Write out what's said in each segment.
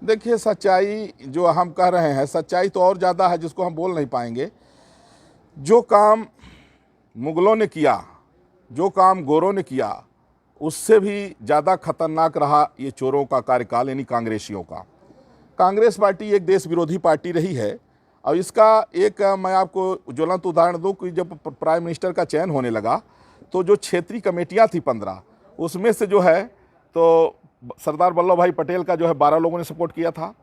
देखिए, सच्चाई जो हम कह रहे हैं, सच्चाई तो और ज़्यादा है जिसको हम बोल नहीं पाएंगे। जो काम मुगलों ने किया, जो काम गोरों ने किया, उससे भी ज़्यादा खतरनाक रहा ये चोरों का कार्यकाल, यानी कांग्रेसियों का। कांग्रेस पार्टी एक देश विरोधी पार्टी रही है और इसका एक मैं आपको ज्वलंत उदाहरण दूं कि जब प्राइम मिनिस्टर का चयन होने लगा तो जो क्षेत्रीय कमेटियां थी 15, उसमें से जो है तो सरदार वल्लभ भाई पटेल का जो है 12 लोगों ने सपोर्ट किया था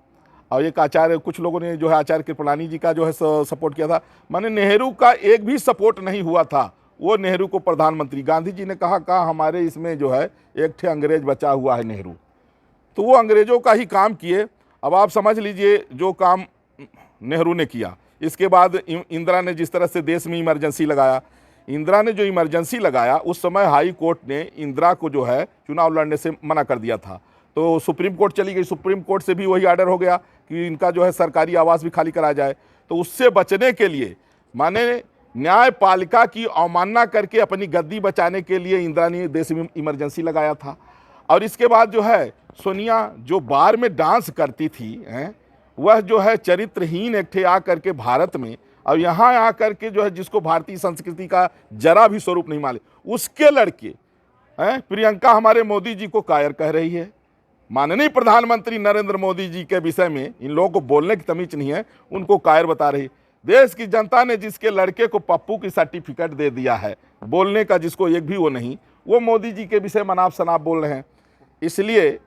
और एक आचार्य, कुछ लोगों ने जो है आचार्य कृपलानी जी का जो है सपोर्ट किया था। माने नेहरू का एक भी सपोर्ट नहीं हुआ था। वो नेहरू को प्रधानमंत्री, गांधी जी ने कहा हमारे इसमें जो है एक ठे अंग्रेज बचा हुआ है नेहरू, तो वो अंग्रेजों का ही काम किए। अब आप समझ लीजिए जो काम नेहरू ने किया। इसके बाद इंदिरा ने जिस तरह से देश में इमरजेंसी लगाया, इंदिरा ने जो इमरजेंसी लगाया उस समय हाई कोर्ट ने इंदिरा को जो है चुनाव लड़ने से मना कर दिया था, तो सुप्रीम कोर्ट चली गई। सुप्रीम कोर्ट से भी वही आर्डर हो गया कि इनका जो है सरकारी आवास भी खाली कराया जाए। तो उससे बचने के लिए, माने न्यायपालिका की अवमानना करके अपनी गद्दी बचाने के लिए इंदिरा ने देश में इमरजेंसी लगाया था। और इसके बाद जो है सोनिया जो बार में डांस करती थी वह जो है चरित्रहीन एक ठे आ करके भारत में, और यहाँ आकर के जो है जिसको भारतीय संस्कृति का जरा भी स्वरूप नहीं मालूम, उसके लड़के प्रियंका हमारे मोदी जी को कायर कह रही है। माननीय प्रधानमंत्री नरेंद्र मोदी जी के विषय में इन लोगों को बोलने की तमीज नहीं है, उनको कायर बता रही। देश की जनता ने जिसके लड़के को पप्पू की सर्टिफिकेट दे दिया है, बोलने का जिसको एक भी वो नहीं, वो मोदी जी के विषय मनाप शनाप बोल रहे हैं। इसलिए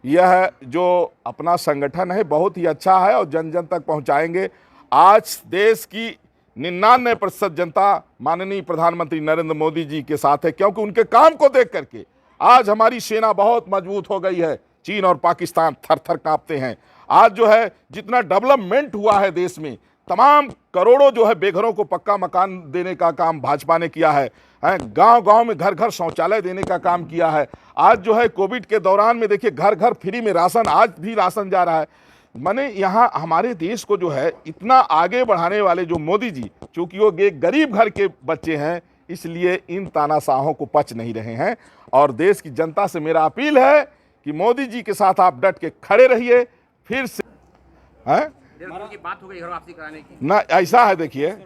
यह जो अपना संगठन है बहुत ही अच्छा है और जन जन तक पहुंचाएंगे। आज देश की 99% जनता माननीय प्रधानमंत्री नरेंद्र मोदी जी के साथ है, क्योंकि उनके काम को देख करके आज हमारी सेना बहुत मजबूत हो गई है। चीन और पाकिस्तान थर थर कांपते हैं। आज जो है जितना डेवलपमेंट हुआ है देश में, तमाम करोड़ों जो है बेघरों को पक्का मकान देने का काम भाजपा ने किया है। गांव गांव में घर घर शौचालय देने का काम किया है। आज जो है कोविड के दौरान में देखिए घर घर फ्री में राशन, आज भी राशन जा रहा है। माने यहाँ हमारे देश को जो है इतना आगे बढ़ाने वाले जो मोदी जी, चूंकि वो एक गरीब घर के बच्चे हैं, इसलिए इन तानाशाहों को पच नहीं रहे हैं। और देश की जनता से मेरा अपील है कि मोदी जी के साथ आप डट के खड़े रहिए। फिर से की बात हो गई घर वापसी कराने की ना, ऐसा है देखिए,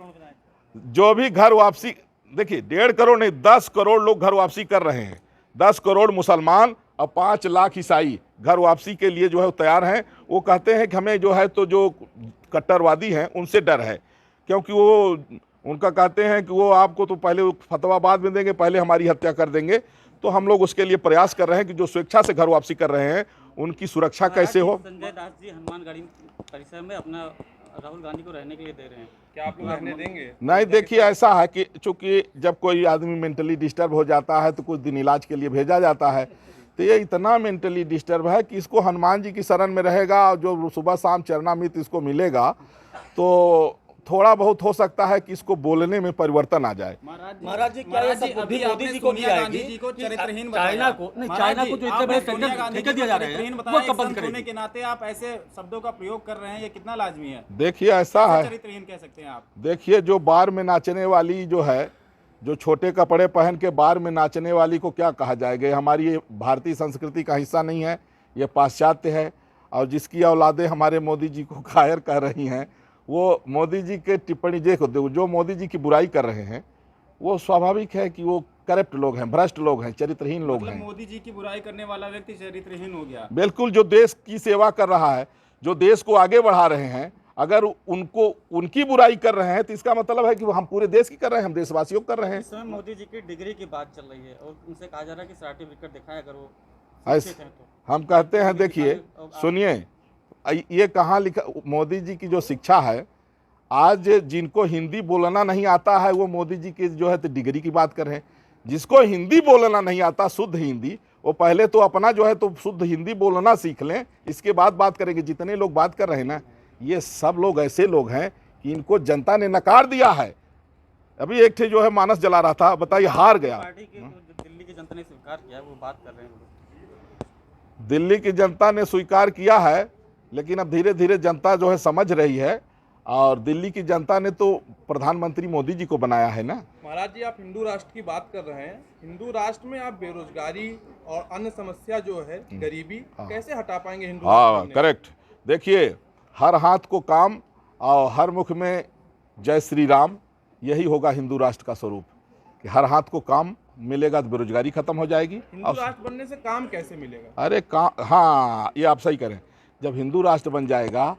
जो भी घर वापसी, देखिए 1.5 करोड़ नहीं 10 करोड़ लोग घर वापसी कर रहे हैं। 10 करोड़ मुसलमान और 5 लाख ईसाई घर वापसी के लिए जो है तैयार हैं। वो कहते हैं कि हमें जो है तो जो कट्टरवादी हैं उनसे डर है, क्योंकि वो उनका कहते हैं कि वो आपको तो पहले फतवा बाद में देंगे, पहले हमारी हत्या कर देंगे। तो हम लोग उसके लिए प्रयास कर रहे हैं कि जो स्वेच्छा से घर वापसी कर रहे हैं उनकी सुरक्षा कैसे हो। संजय दास जी हनुमानगढ़ी परिसर में अपना राहुल गांधी को रहने के लिए दे रहे हैं, क्या आप लोग रहने देंगे? नहीं, देखिए ऐसा है कि चूंकि जब कोई आदमी मेंटली डिस्टर्ब हो जाता है तो कुछ दिन इलाज के लिए भेजा जाता है। तो ये इतना मेंटली डिस्टर्ब है कि इसको हनुमान जी की शरण में रहेगा और जो सुबह शाम चरणामृत इसको मिलेगा तो थोड़ा बहुत हो सकता है कि इसको बोलने में परिवर्तन आ जाए। महाराज जी क्या ये सब बुद्धि मोदी जी को भी आएगी को चरित्रहीन चाइना को नहीं, चाइना को जो इतने बड़े सेंटर ठेके दिया जा रहे हैं वो कब बंद करेंगे? के नाते आप ऐसे शब्दों का प्रयोग कर रहे हैं, ये कितना लाजमी है? देखिए ऐसा है, चरित्रहीन कह सकते हैं आप। देखिए जो बार में नाचने वाली जो है, जो छोटे कपड़े पहन के बार में नाचने वाली को क्या कहा जाएगा? ये हमारी ये भारतीय संस्कृति का हिस्सा नहीं है, ये पाश्चात्य है। और जिसकी औलादें हमारे मोदी जी को कायर कह रही हैं, वो मोदी जी के टिप्पणी देखो, जो मोदी जी की बुराई कर रहे हैं वो स्वाभाविक है कि वो करप्ट लोग हैं, भ्रष्ट लोग हैं, चरित्रहीन लोग हैं। मोदी जी की बुराई करने वाला व्यक्ति चरित्रहीन हो गया। बिल्कुल, जो देश की सेवा कर रहा है, जो देश को आगे बढ़ा रहे हैं, अगर उनको उनकी बुराई कर रहे हैं तो इसका मतलब है कि हम पूरे देश की कर रहे हैं, हम देशवासियों को कर रहे हैं। इस समय मोदी जी की डिग्री की बात चल रही है और उनसे कहा जा रहा है कि सर्टिफिकेट दिखाएं अगर वो ऐसे शिक्षित हैं तो। हम कहते हैं, देखिए सुनिए, ये कहाँ लिखा, मोदी जी की जो शिक्षा है, आज जिनको हिंदी बोलना नहीं आता है वो मोदी जी की जो है तो डिग्री की बात कर रहे हैं। जिसको हिंदी बोलना नहीं आता, शुद्ध हिंदी, वो पहले तो अपना जो है तो शुद्ध हिंदी बोलना सीख लें, इसके बाद बात करेंगे। जितने लोग बात कर रहे हैं ना, ये सब लोग ऐसे लोग हैं कि इनको जनता ने नकार दिया है। अभी एक थे जो है मानस जला रहा था, बताइए हार गया। पार्टी के जो दिल्ली की जनता ने स्वीकार किया वो बात कर रहे हैं। दिल्ली की जनता ने स्वीकार किया है, लेकिन अब धीरे धीरे जनता जो है समझ रही है। और दिल्ली की जनता ने तो प्रधानमंत्री मोदी जी को बनाया है ना। महाराज जी, आप हिंदू राष्ट्र की बात कर रहे हैं। हिंदू राष्ट्र में आप बेरोजगारी और अन्य समस्या जो है गरीबी कैसे हटा पाएंगे हिंदू हाँ, राष्ट्र में? करेक्ट। देखिए, हर हाथ को काम और हर मुख में जय श्री राम, यही होगा हिंदू राष्ट्र का स्वरूप कि हर हाथ को काम मिलेगा तो बेरोजगारी खत्म हो जाएगी। हिंदू राष्ट्र बनने से काम कैसे मिलेगा? अरे काम, हाँ, ये आप सही करें। जब हिंदू राष्ट्र बन जाएगा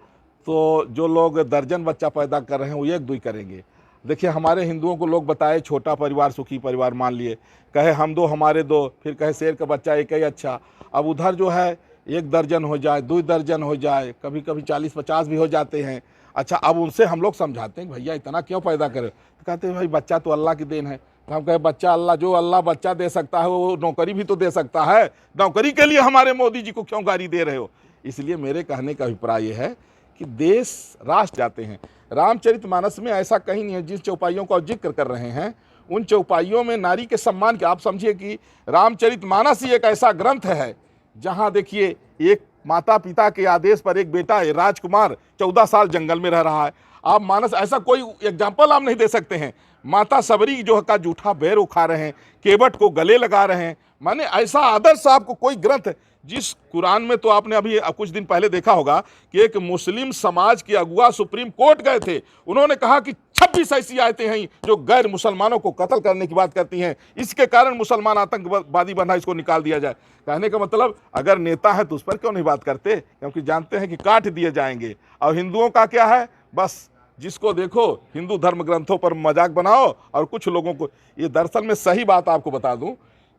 तो जो लोग दर्जन बच्चा पैदा कर रहे हैं वो एक दो ही करेंगे। देखिए, हमारे हिंदुओं को लोग बताए छोटा परिवार सुखी परिवार मान लिए, कहे हम दो हमारे दो, फिर कहे शेर का बच्चा एक ही अच्छा। अब उधर जो है 1 दर्जन हो जाए, 2 दर्जन हो जाए, कभी कभी 40-50 भी हो जाते हैं। अच्छा, अब उनसे हम लोग समझाते हैं भैया इतना क्यों पैदा करें, तो कहते हैं भाई बच्चा तो अल्लाह की देन है। तो हम कहे बच्चा अल्लाह, जो अल्लाह बच्चा दे सकता है वो नौकरी भी तो दे सकता है, नौकरी के लिए हमारे मोदी जी को क्यों गाली दे रहे हो। इसलिए मेरे कहने का अभिप्राय ये है कि देश राष्ट्र जाते हैं। रामचरितमानस में ऐसा कहीं नहीं है। जिस चौपाइयों का जिक्र कर रहे हैं उन चौपाइयों में नारी के सम्मान के, आप समझिए कि रामचरितमानस ही एक ऐसा ग्रंथ है जहां देखिए एक माता पिता के आदेश पर एक बेटा राजकुमार 14 साल जंगल में रह रहा है। आप मानस ऐसा कोई एग्जाम्पल आप नहीं दे सकते हैं। माता सबरी जो का जूठा बैर उखा रहे हैं, केवट को गले लगा रहे हैं। माने ऐसा आदर्श आपको कोई ग्रंथ, जिस कुरान में तो आपने अभी कुछ दिन पहले देखा होगा कि एक मुस्लिम समाज के अगुआ सुप्रीम कोर्ट गए थे, उन्होंने कहा कि 26 ऐसी आयतें हैं जो गैर मुसलमानों को कत्ल करने की बात करती हैं, इसके कारण मुसलमान आतंकवादी बना, इसको निकाल दिया जाए। कहने का मतलब अगर नेता है तो उस पर क्यों नहीं बात करते, क्योंकि जानते हैं कि काट दिए जाएंगे। और हिंदुओं का क्या है, बस जिसको देखो हिंदू धर्म ग्रंथों पर मजाक बनाओ और कुछ लोगों को, ये दरअसल में सही बात आपको बता दूं,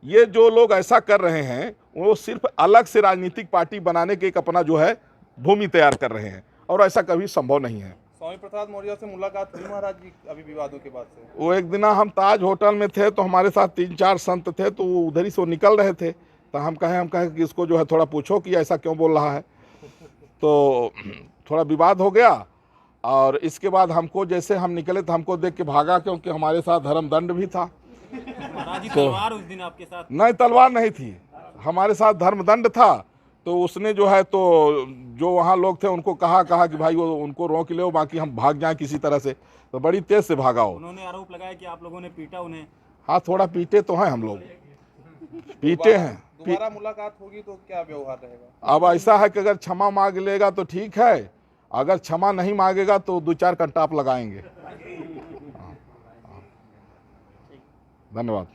ये जो लोग ऐसा कर रहे हैं वो सिर्फ अलग से राजनीतिक पार्टी बनाने के एक अपना जो है भूमि तैयार कर रहे हैं, और ऐसा कभी संभव नहीं है। स्वामी प्रसाद मौर्य से मुलाकात हुई महाराज जी अभी विवादों के बाद से? वो एक दिन हम ताज होटल में थे तो हमारे साथ 3-4 संत थे, तो वो उधर ही से निकल रहे थे, तो हम कहे कि इसको जो है थोड़ा पूछो कि ऐसा क्यों बोल रहा है। तो थोड़ा विवाद हो गया और इसके बाद हमको, जैसे हम निकले तो हमको देख के भागा, क्योंकि हमारे साथ धर्मदंड भी था। महाराज जी तलवार उस दिन आपके साथ? नहीं, तलवार नहीं थी, हमारे साथ धर्मदंड था। तो उसने जो है, तो जो वहाँ लोग थे उनको कहा कि भाई वो उनको रोक ले, बाकी हम भाग जाएं किसी तरह से। तो बड़ी तेज से भागा हो। उन्होंने आरोप लगाया कि आप लोगों ने पीटा उन्हें। हाँ, थोड़ा पीटे तो हैं हम लोग, पीटे हैं। दोबारा मुलाकात होगी तो क्या व्यवहार रहेगा? अब ऐसा है कि अगर क्षमा मांग लेगा तो ठीक है, अगर क्षमा नहीं मांगेगा तो 2-4 कंटाप लगाएंगे। धन्यवाद।